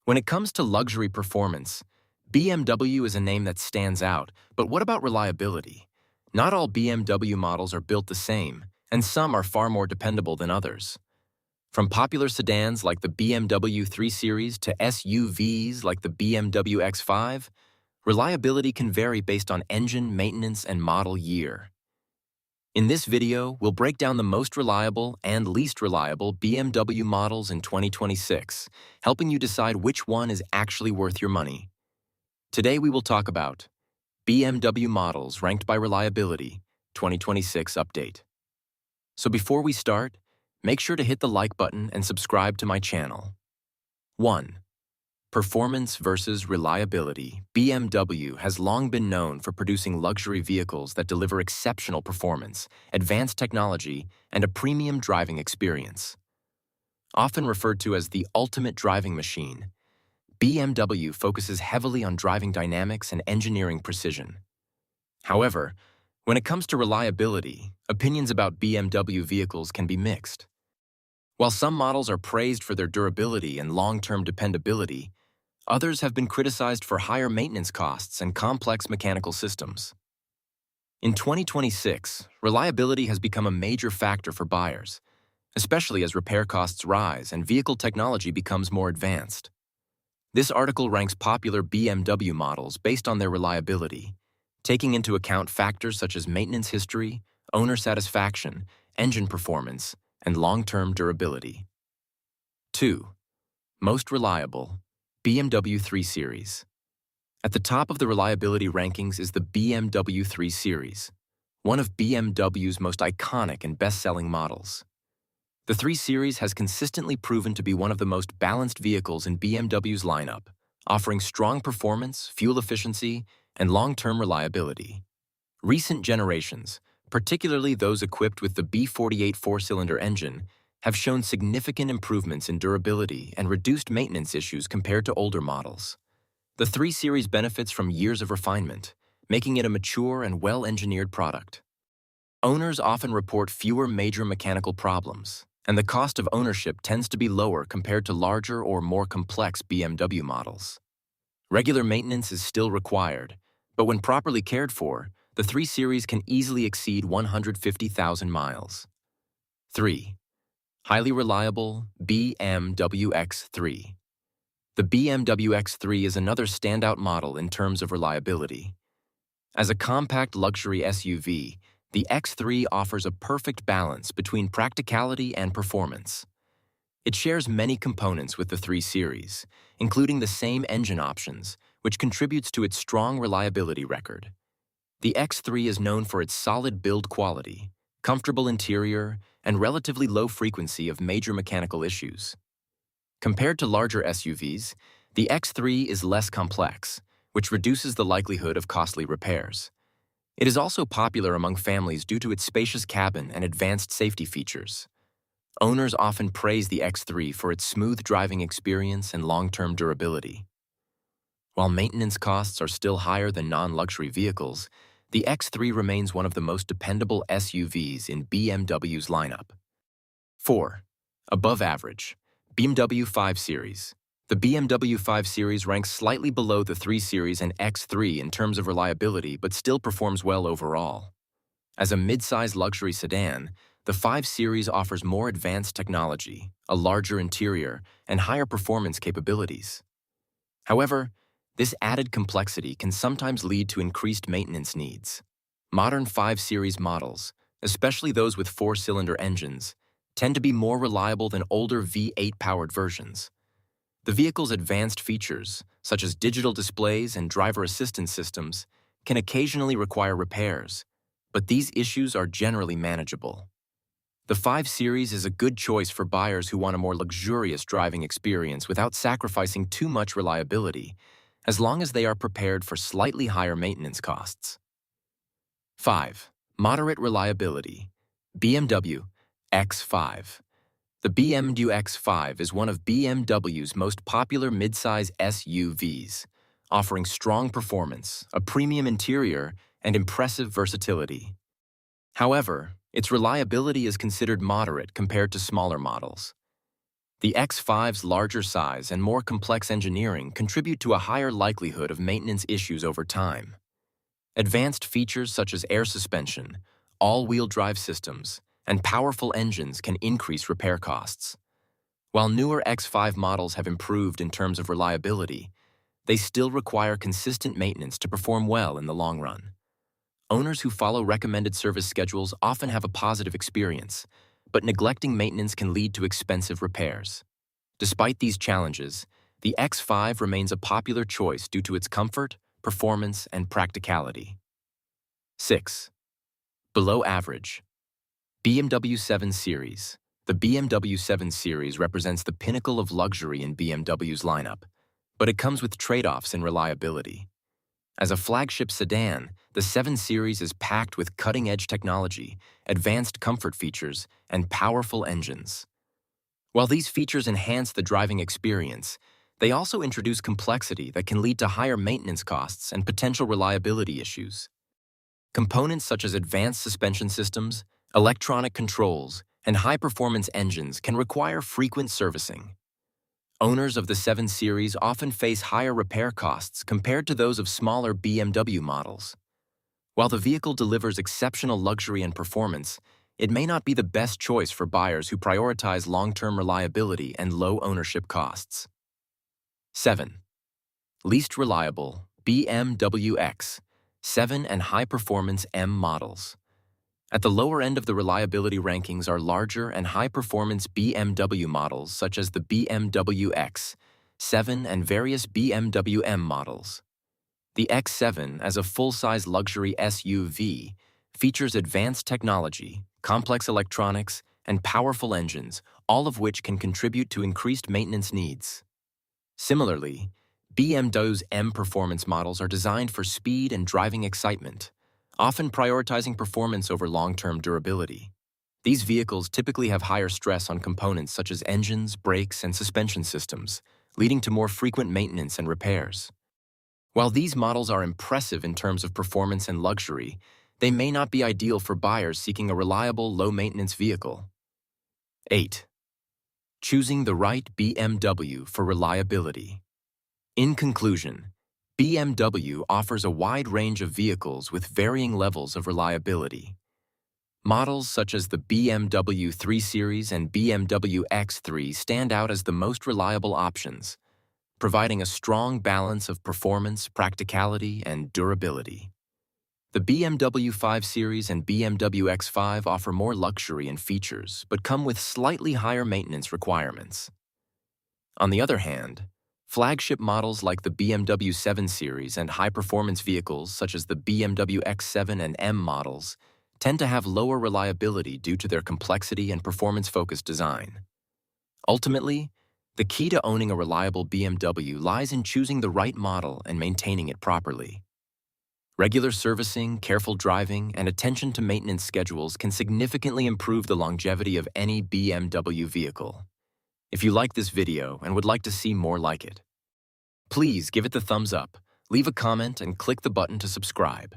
When it comes to luxury performance, BMW is a name that stands out, but what about reliability? Not all BMW models are built the same, and some are far more dependable than others. From popular sedans like the BMW 3 Series to SUVs like the BMW X5, reliability can vary based on engine, maintenance, and model year. In this video, we'll break down the most reliable and least reliable BMW models in 2026, helping you decide which one is actually worth your money. Today we will talk about BMW models ranked by reliability, 2026 update. So before we start, make sure to hit the like button and subscribe to my channel. 1. Performance versus reliability. BMW has long been known for producing luxury vehicles that deliver exceptional performance, advanced technology, and a premium driving experience. Often referred to as the ultimate driving machine, BMW focuses heavily on driving dynamics and engineering precision. However, when it comes to reliability, opinions about BMW vehicles can be mixed. While some models are praised for their durability and long-term dependability, others have been criticized for higher maintenance costs and complex mechanical systems. In 2026, reliability has become a major factor for buyers, especially as repair costs rise and vehicle technology becomes more advanced. This article ranks popular BMW models based on their reliability, taking into account factors such as maintenance history, owner satisfaction, engine performance, and long-term durability. 2. Most reliable, BMW 3 Series. At the top of the reliability rankings is the BMW 3 Series, one of BMW's most iconic and best-selling models. The 3 Series has consistently proven to be one of the most balanced vehicles in BMW's lineup, offering strong performance, fuel efficiency, and long-term reliability. Recent generations, particularly those equipped with the B48 four-cylinder engine, have shown significant improvements in durability and reduced maintenance issues compared to older models. The 3 Series benefits from years of refinement, making it a mature and well-engineered product. Owners often report fewer major mechanical problems, and the cost of ownership tends to be lower compared to larger or more complex BMW models. Regular maintenance is still required, but when properly cared for, the 3 Series can easily exceed 150,000 miles. 3. Highly reliable BMW X3. The BMW X3 is another standout model in terms of reliability. As a compact luxury SUV, the X3 offers a perfect balance between practicality and performance. It shares many components with the 3 Series, including the same engine options, which contributes to its strong reliability record. The X3 is known for its solid build quality, comfortable interior, and relatively low frequency of major mechanical issues. Compared to larger SUVs, the X3 is less complex, which reduces the likelihood of costly repairs. It is also popular among families due to its spacious cabin and advanced safety features. Owners often praise the X3 for its smooth driving experience and long-term durability. While maintenance costs are still higher than non-luxury vehicles, the X3 remains one of the most dependable SUVs in BMW's lineup. 4. Above average, BMW 5 Series. The BMW 5 Series ranks slightly below the 3 Series and X3 in terms of reliability but still performs well overall. As a mid-size luxury sedan, the 5 Series offers more advanced technology, a larger interior, and higher performance capabilities. However, this added complexity can sometimes lead to increased maintenance needs. Modern 5 Series models, especially those with four-cylinder engines, tend to be more reliable than older V8-powered versions. The vehicle's advanced features, such as digital displays and driver assistance systems, can occasionally require repairs, but these issues are generally manageable. The 5 Series is a good choice for buyers who want a more luxurious driving experience without sacrificing too much reliability, as long as they are prepared for slightly higher maintenance costs. 5. Moderate reliability. BMW X5. The BMW X5 is one of BMW's most popular midsize SUVs, offering strong performance, a premium interior, and impressive versatility. However, its reliability is considered moderate compared to smaller models. The X5's larger size and more complex engineering contribute to a higher likelihood of maintenance issues over time. Advanced features such as air suspension, all-wheel drive systems, and powerful engines can increase repair costs. While newer X5 models have improved in terms of reliability, they still require consistent maintenance to perform well in the long run. Owners who follow recommended service schedules often have a positive experience, but neglecting maintenance can lead to expensive repairs. Despite these challenges, the X5 remains a popular choice due to its comfort, performance, and practicality. 6. Below average. BMW 7 Series. The BMW 7 Series represents the pinnacle of luxury in BMW's lineup, but it comes with trade-offs in reliability. As a flagship sedan, the 7 Series is packed with cutting-edge technology, advanced comfort features, and powerful engines. While these features enhance the driving experience, they also introduce complexity that can lead to higher maintenance costs and potential reliability issues. Components such as advanced suspension systems, electronic controls, and high-performance engines can require frequent servicing. Owners of the 7 Series often face higher repair costs compared to those of smaller BMW models. While the vehicle delivers exceptional luxury and performance, it may not be the best choice for buyers who prioritize long-term reliability and low ownership costs. 7. Least reliable BMW X7 and high-performance M models. At the lower end of the reliability rankings are larger and high-performance BMW models such as the BMW X7 and various BMW M models. The X7, as a full-size luxury SUV, features advanced technology, complex electronics, and powerful engines, all of which can contribute to increased maintenance needs. Similarly, BMW's M performance models are designed for speed and driving excitement, often prioritizing performance over long-term durability. These vehicles typically have higher stress on components such as engines, brakes, and suspension systems, leading to more frequent maintenance and repairs. While these models are impressive in terms of performance and luxury, they may not be ideal for buyers seeking a reliable, low-maintenance vehicle. 8. Choosing the right BMW for reliability. In conclusion, BMW offers a wide range of vehicles with varying levels of reliability. Models such as the BMW 3 Series and BMW X3 stand out as the most reliable options, providing a strong balance of performance, practicality, and durability. The BMW 5 Series and BMW X5 offer more luxury and features, but come with slightly higher maintenance requirements. On the other hand, flagship models like the BMW 7 Series and high-performance vehicles such as the BMW X7 and M models tend to have lower reliability due to their complexity and performance-focused design. Ultimately, the key to owning a reliable BMW lies in choosing the right model and maintaining it properly. Regular servicing, careful driving, and attention to maintenance schedules can significantly improve the longevity of any BMW vehicle. If you like this video and would like to see more like it, please give it the thumbs up, leave a comment, and click the button to subscribe.